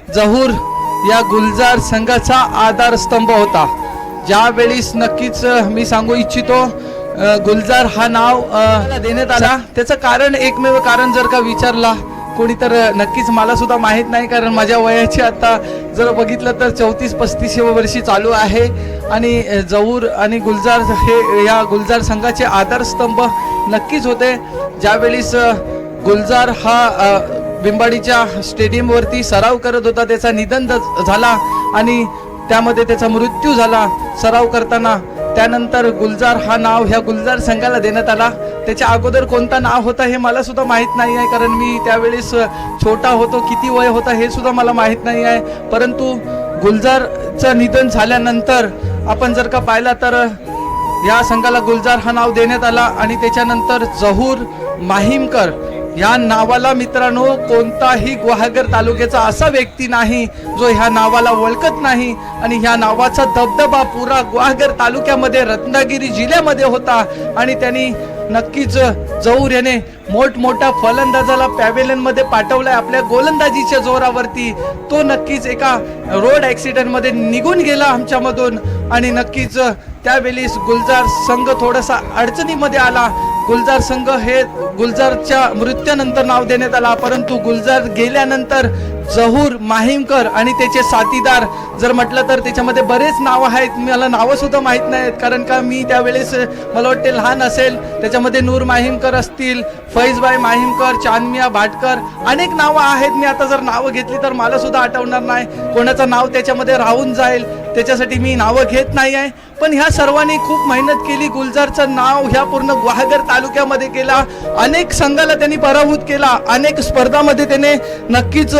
जहूर या गुलजार संघाचा आधारस्तंभ होता। ज्यावेळीस नक्कीच मी सांगू इच्छितो गुलजार हा नाव देण्यात आला त्याचं कारण एकमेव कारण जर का विचारला कोणी तर नक्कीच मला सुद्धा माहीत नाही, कारण माझ्या वयाची आता जर बघितलं तर 34-35 वर्षी चालू आहे आणि जहूर आणि गुलजार हे या गुलजार संघाचे आधारस्तंभ नक्कीच होते। ज्यावेळीस गुलजार हा बिंबाडीच्या स्टेडियमवरती सराव करत होता, त्याचा निधन झाला आणि त्यामध्ये त्याचा मृत्यू झाला सराव करताना। त्यानंतर गुलजार हा नाव ह्या गुलजार संघाला देण्यात आला। त्याच्या अगोदर कोणता नाव होता हे मला सुद्धा माहीत नाही आहे, कारण मी त्यावेळेस छोटा होतो, किती वय होता हे सुद्धा मला माहीत नाही आहे। परंतु गुलजारचं निधन झाल्यानंतर आपण जर का पाहिला तर या संघाला गुलजार हा नाव देण्यात आला आणि त्याच्यानंतर जहूर माहीमकर या नावाला मित्रांनो कोणताही गुहागर तालुक्याचा असा व्यक्ती नाही जो ह्या नावाला ओळखत नाही आणि ह्या नावाचा दबदबा पुरा गुहागर तालुक्यामध्ये रत्नागिरी जिल्ह्यामध्ये होता आणि त्यांनी नक्कीच जहूर याने मोठमोठ्या फलंदाजाला पॅव्हेलियनमध्ये पाठवलाय आपल्या गोलंदाजीच्या जोरावरती। तो नक्कीच एका रोड ॲक्सिडेंटमध्ये निघून गेला आमच्यामधून आणि नक्कीच त्यावेळेस गुलजार संघ थोडासा अडचणीमध्ये आला। गुलजार संघ हे गुलजारच्या मृत्यूनंतर नाव देण्यात आला, परंतु गुलजार गेल्यानंतर जहूर माहीमकर आणि त्याचे साथीदार जर म्हटलं तर त्याच्यामध्ये बरेच नावं आहेत, मला नावं सुद्धा माहीत नाहीत कारण का मी त्यावेळेस मला वाटते लहान असेल। त्याच्यामध्ये नूर माहीमकर असतील, फैजभाई माहीमकर, चांदमिया भाटकर, अनेक नावं आहेत। मी आता जर नावं घेतली तर मला सुद्धा आठवणार नाही, कोणाचं नाव त्याच्यामध्ये राहून जाईल, त्याच्यासाठी मी नावं घेत नाही आहे। पण ह्या सर्वांनी खूप मेहनत केली, गुलजारचं नाव ह्या पूर्ण गुहागर तालुक्यामध्ये केला, अनेक संघाला त्यांनी पराभूत केला, अनेक स्पर्धामध्ये त्याने नक्कीच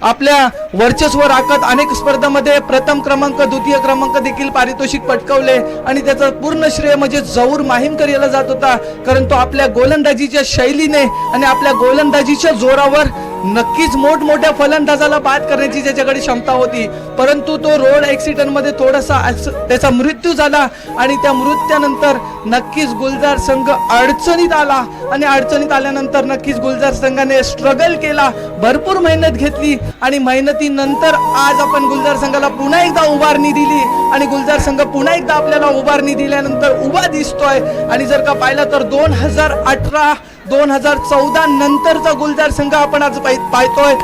आपल्या वर्चस्व राखत अनेक स्पर्धामध्ये प्रथम क्रमांक द्वितीय क्रमांक देखील पारितोषिक पटकावले आणि त्याचा पूर्ण श्रेय म्हणजे जहूर माहीमकर याला जात होता, कारण तो आपल्या गोलंदाजीच्या शैलीने आणि आपल्या गोलंदाजीच्या जोरावर नक्कीच मोठमोठ्या फलंदाजाला बाद करण्याची त्याच्याकडे क्षमता होती। परंतु तो रोड ॲक्सिडेंटमध्ये थोडासा त्याचा मृत्यू झाला आणि त्या मृत्यूनंतर नक्कीच गुलजार संघ अडचणीत आला आणि अडचणीत आल्यानंतर नक्कीच गुलजार संघाने स्ट्रगल केला, भरपूर मेहनत घेतली आणि मेहनतीनंतर आज आपण गुलजार संघाला पुन्हा एकदा उभारणी दिली आणि गुलजार संघ पुन्हा एकदा आपल्याला उभारणी दिल्यानंतर उभा दिसतोय। आणि जर का पाहिला तर 2018-2014 नंतरचा गुलजार संघ आपण आज पाहतोय।